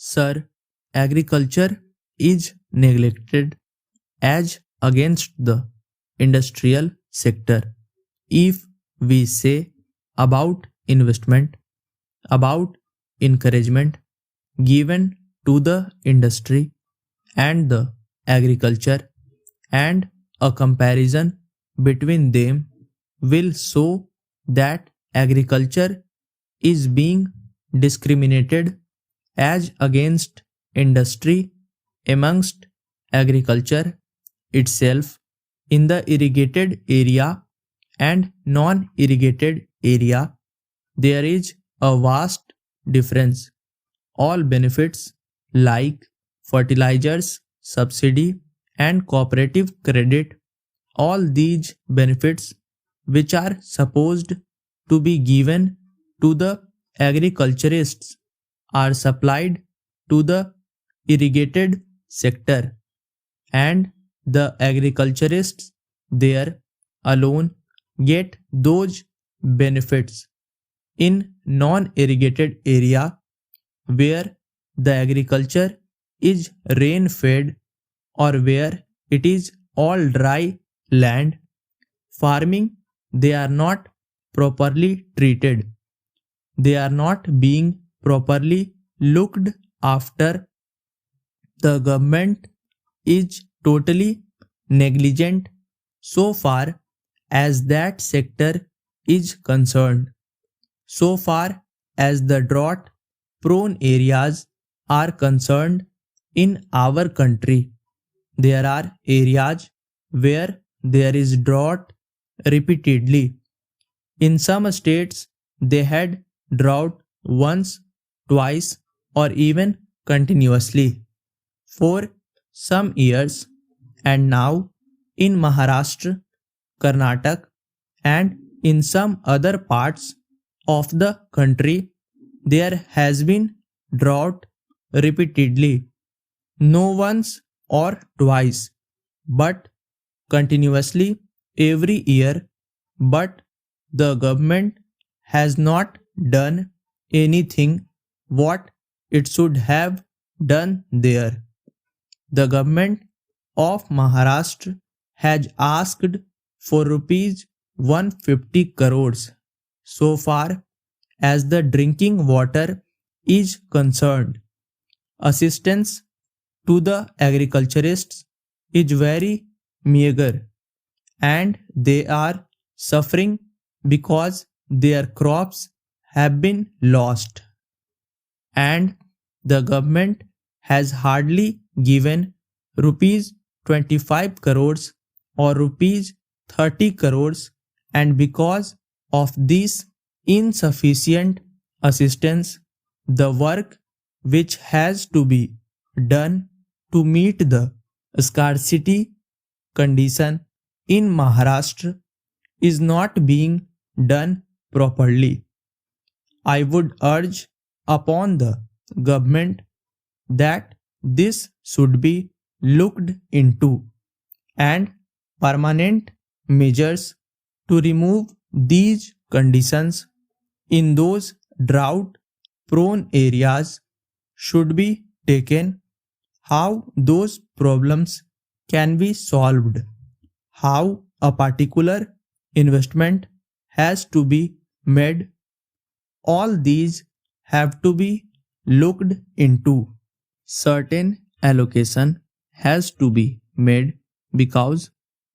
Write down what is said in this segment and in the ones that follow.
Sir, agriculture is neglected as against the industrial sector. If we say about investment, about encouragement given to the industry and the agriculture, and a comparison between them will show that agriculture is being discriminated as against industry amongst agriculture itself in the irrigated area and non-irrigated area. There is a vast difference. All benefits like fertilizers, subsidy, and cooperative credit, all these benefits which are supposed to be given to the agriculturists are supplied to the irrigated sector, and the agriculturists there alone get those benefits. In non-irrigated area where the agriculture is rain fed or where it is all dry land, farming they are not properly treated. They are not being properly looked after. The government is totally negligent so far as that sector is concerned. So far as the drought prone areas are concerned in our country, there are areas where there is drought repeatedly. In some states, they had drought once, twice, or even continuously for some years, and now in Maharashtra, Karnataka, and in some other parts of the country, there has been drought repeatedly, no once or twice, but continuously every year. But the government has not done anything what it should have done there. The government of Maharashtra has asked for rupees 150 crores so far as the drinking water is concerned. Assistance to the agriculturists is very meager, and they are suffering because their crops have been lost, and the government has hardly given rupees 25 crores or rupees 30 crores, and because of this insufficient assistance, the work which has to be done to meet the scarcity condition in Maharashtra is not being done properly. I would urge upon the government that this should be looked into, and permanent measures to remove these conditions in those drought prone areas should be taken. How those problems can be solved, how a particular investment has to be made, all these have to be looked into. Certain allocation has to be made because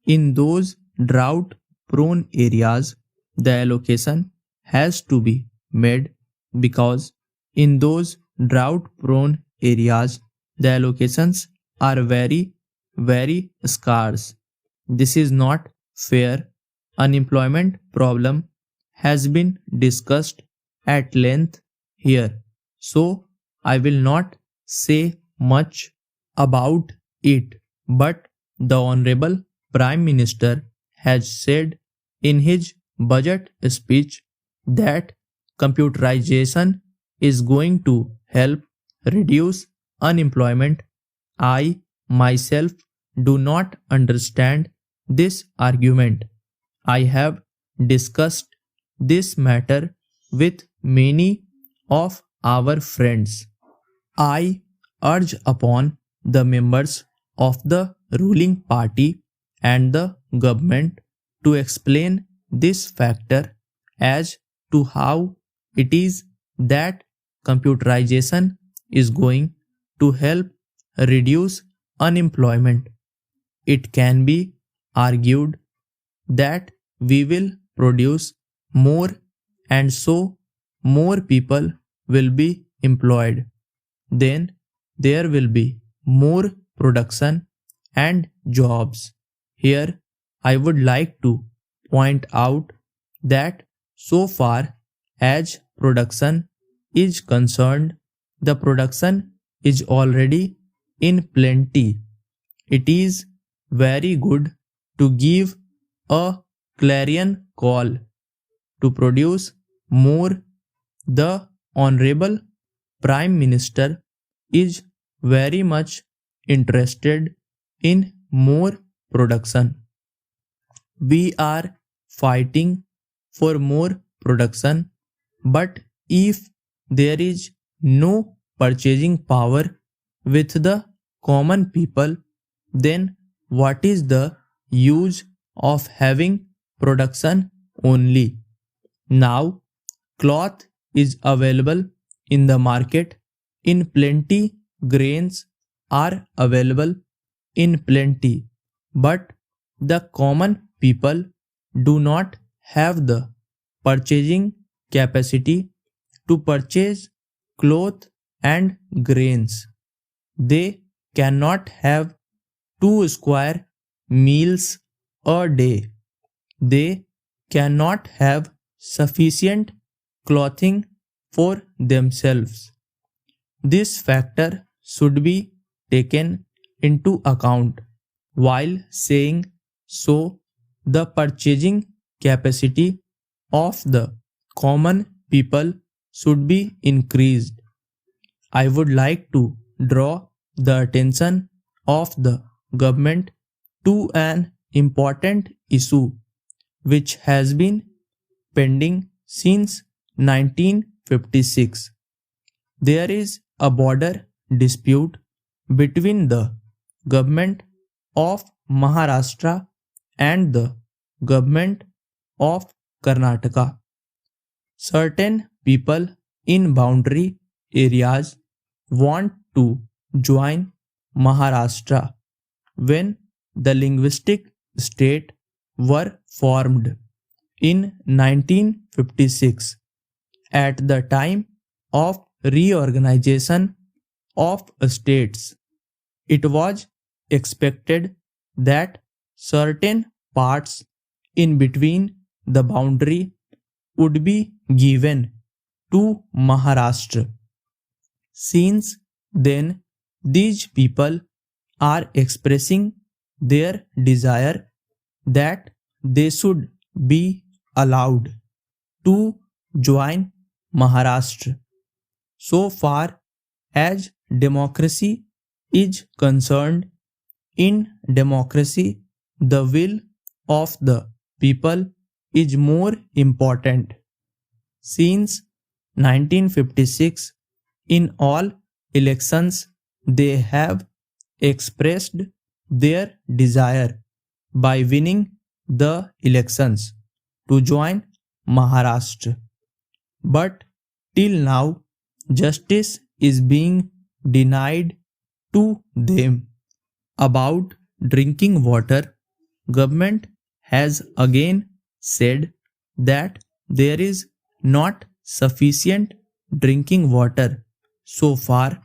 in those drought prone areas the allocation has to be made because in those drought prone areas the allocations are very scarce. This is not fair. Unemployment problem has been discussed at length here, so I will not say much about it, but the Honorable Prime Minister has said in his budget speech that computerization is going to help reduce unemployment. I myself do not understand this argument. I have discussed this matter with many of our friends. I urge upon the members of the ruling party and the government to explain this factor as to how it is that computerization is going to help reduce unemployment. It can be argued that we will produce more and so more people will be employed. Then there will be more production and jobs. Here, I would like to point out that so far as production is concerned, the production is already in plenty. It is very good to give a clarion call to produce more. The Honorable Prime Minister is very much interested in more production. We are fighting for more production, but if there is no purchasing power with the common people, then what is the use of having production only? Now, cloth is available in the market in plenty, grains are available in plenty, but the common people do not have the purchasing capacity to purchase cloth and grains. They cannot have 2 square meals a day. They cannot have sufficient clothing for themselves. This factor should be taken into account while saying so. The purchasing capacity of the common people should be increased. I would like to draw the attention of the government to an important issue which has been pending since 1956. There is a border dispute between the government of Maharashtra and the government of Karnataka. Certain people in boundary areas want to join Maharashtra when the linguistic state were formed in 1956. At the time of reorganization of states, it was expected that certain parts in between the boundary would be given to Maharashtra. Since then, these people are expressing their desire that they should be allowed to join Maharashtra. So far as democracy is concerned, in democracy, the will of the people is more important. Since 1956, in all elections, they have expressed their desire by winning the elections to join Maharashtra. But till now, justice is being denied to them. About drinking water, government has again said that there is not sufficient drinking water so far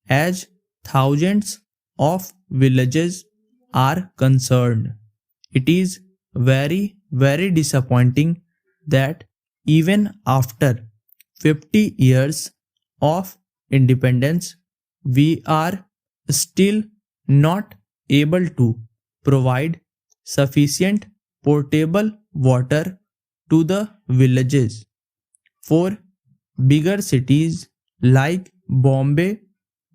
as thousands of villages are concerned. It is very disappointing that even after 50 years of independence, we are still not able to provide sufficient potable water to the villages. For bigger cities like Bombay,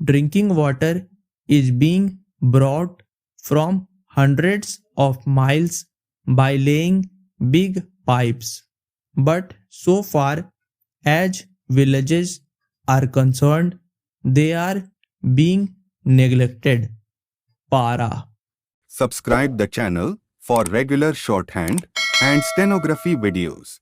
drinking water is being brought from hundreds of miles by laying big pipes. But so far as villages are concerned, they are being neglected. Para. Subscribe the channel for regular shorthand and stenography videos.